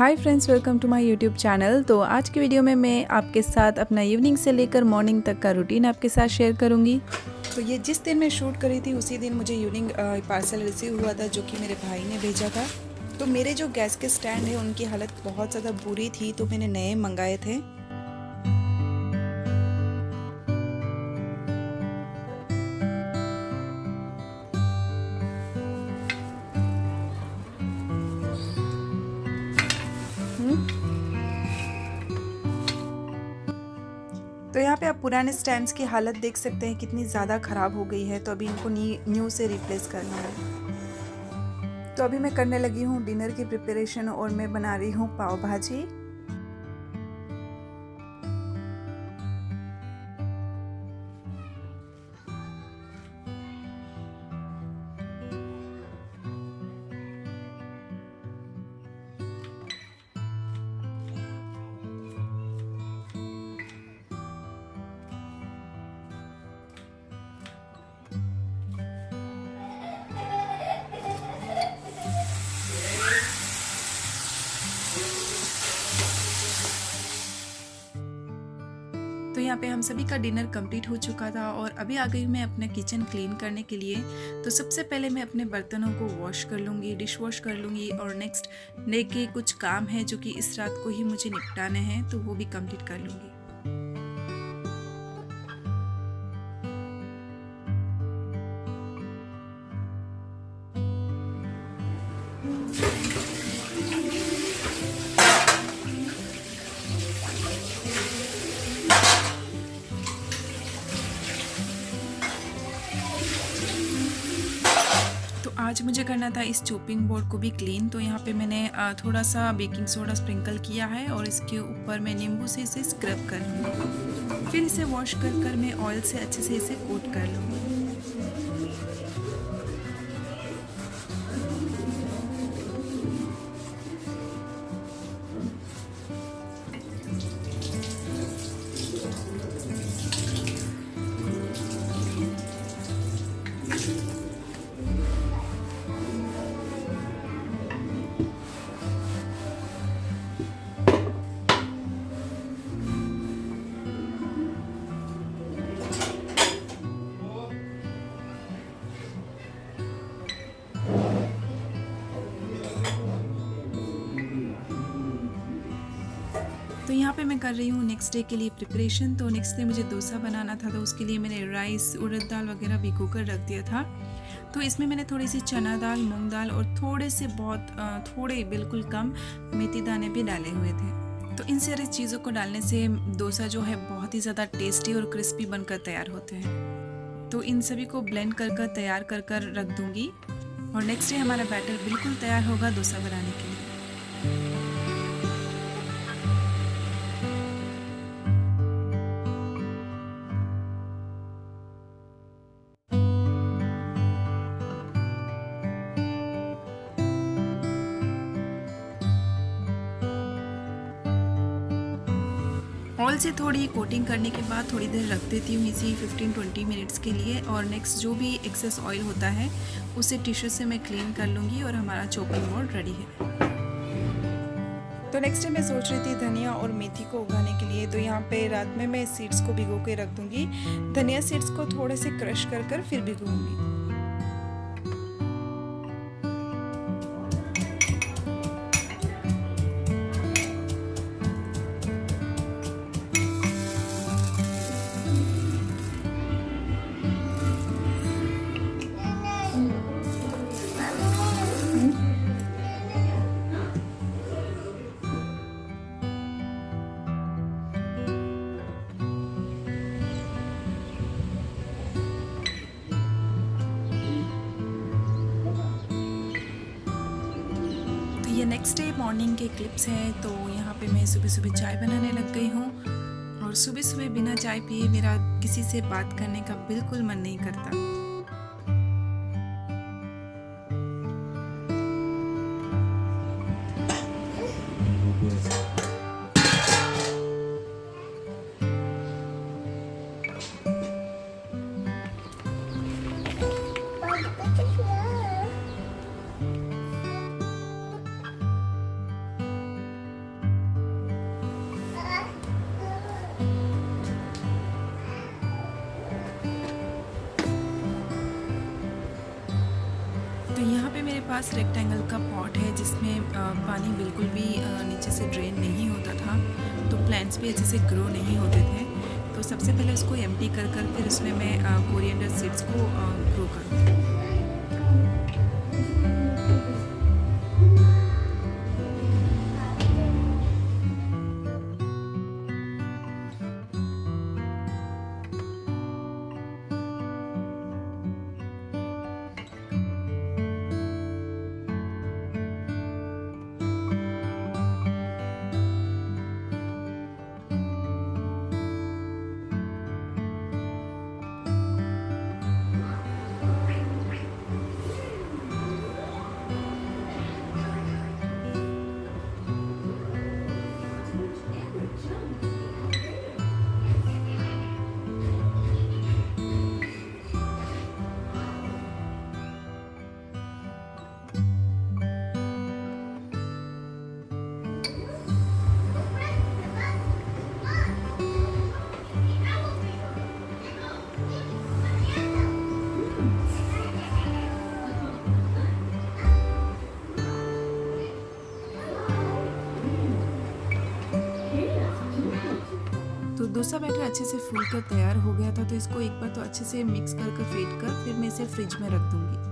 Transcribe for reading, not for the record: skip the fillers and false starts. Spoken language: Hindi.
Hi friends, welcome to my YouTube channel. तो आज की वीडियो में मैं आपके साथ अपना इवनिंग से लेकर मॉर्निंग तक का रूटीन आपके साथ शेयर करूंगी। तो ये जिस दिन मैं शूट करी थी उसी दिन मुझे इवनिंग पार्सल रिसीव हुआ था, जो कि मेरे भाई ने भेजा था। तो मेरे जो गैस के स्टैंड है उनकी हालत बहुत ज़्यादा बुरी थी, तो मैंने नए मंगाए थे। तो यहाँ पे आप पुराने स्टैंड्स की हालत देख सकते हैं कितनी ज़्यादा ख़राब हो गई है। तो अभी इनको न्यू से रिप्लेस करना है। तो अभी मैं करने लगी हूँ डिनर की प्रिपरेशन और मैं बना रही हूँ पाव भाजी। तो यहाँ पे हम सभी का डिनर कंप्लीट हो चुका था और अभी आ गई मैं अपना किचन क्लीन करने के लिए। तो सबसे पहले मैं अपने बर्तनों को वॉश कर लूँगी, डिश वॉश कर लूँगी और नेक्स्ट डे के कुछ काम है जो कि इस रात को ही मुझे निपटाने हैं, तो वो भी कंप्लीट कर लूँगी। आज मुझे करना था इस चॉपिंग बोर्ड को भी क्लीन। तो यहाँ पे मैंने थोड़ा सा बेकिंग सोडा स्प्रिंकल किया है और इसके ऊपर मैं नींबू से इसे स्क्रब कर लूँगी। फिर इसे वॉश कर मैं ऑयल से अच्छे से इसे कोट कर लूँगी। तो यहाँ पे मैं कर रही हूँ नेक्स्ट डे के लिए प्रिपरेशन। तो नेक्स्ट डे मुझे डोसा बनाना था, तो उसके लिए मैंने राइस, उड़द दाल वगैरह भिगो कर रख दिया था। तो इसमें मैंने थोड़ी सी चना दाल, मूंग दाल और थोड़े बिल्कुल कम मेथी दाने भी डाले हुए थे। तो इन सारी चीज़ों को डालने से डोसा जो है बहुत ही ज़्यादा टेस्टी और क्रिस्पी बनकर तैयार होते हैं। तो इन सभी को ब्लेंड कर तैयार कर रख दूँगी और नेक्स्ट डे हमारा बैटर बिल्कुल तैयार होगा डोसा बनाने के लिए। ऑयल से थोड़ी कोटिंग करने के बाद थोड़ी देर रख देती हूँ इसी 15-20 मिनट्स के लिए। और नेक्स्ट जो भी एक्सेस ऑयल होता है उसे टिश्यू से मैं क्लीन कर लूँगी और हमारा चॉपिंग बोर्ड रेडी है। तो नेक्स्ट मैं सोच रही थी धनिया और मेथी को उगाने के लिए। तो यहाँ पे रात में मैं सीड्स को भिगो के रख दूँगी। धनिया सीड्स को थोड़े से क्रश कर फिर भिगोऊँगी। ये नेक्स्ट डे मॉर्निंग के क्लिप्स हैं। तो यहाँ पे मैं सुबह सुबह चाय बनाने लग गई हूँ और सुबह सुबह बिना चाय पिए मेरा किसी से बात करने का बिल्कुल मन नहीं करता। पास रेक्टेंगल का पॉट है जिसमें पानी बिल्कुल भी नीचे से ड्रेन नहीं होता था, तो प्लांट्स भी अच्छे से ग्रो नहीं होते थे। तो सबसे पहले उसको एम्प्टी कर कर फिर उसमें मैं कोरिएंडर सीड्स को ग्रो करूँगी। तो डोसा बैटर अच्छे से फूल कर तैयार हो गया था, तो इसको एक बार तो अच्छे से मिक्स कर कर फेंट कर फिर मैं इसे फ्रिज में रख दूँगी।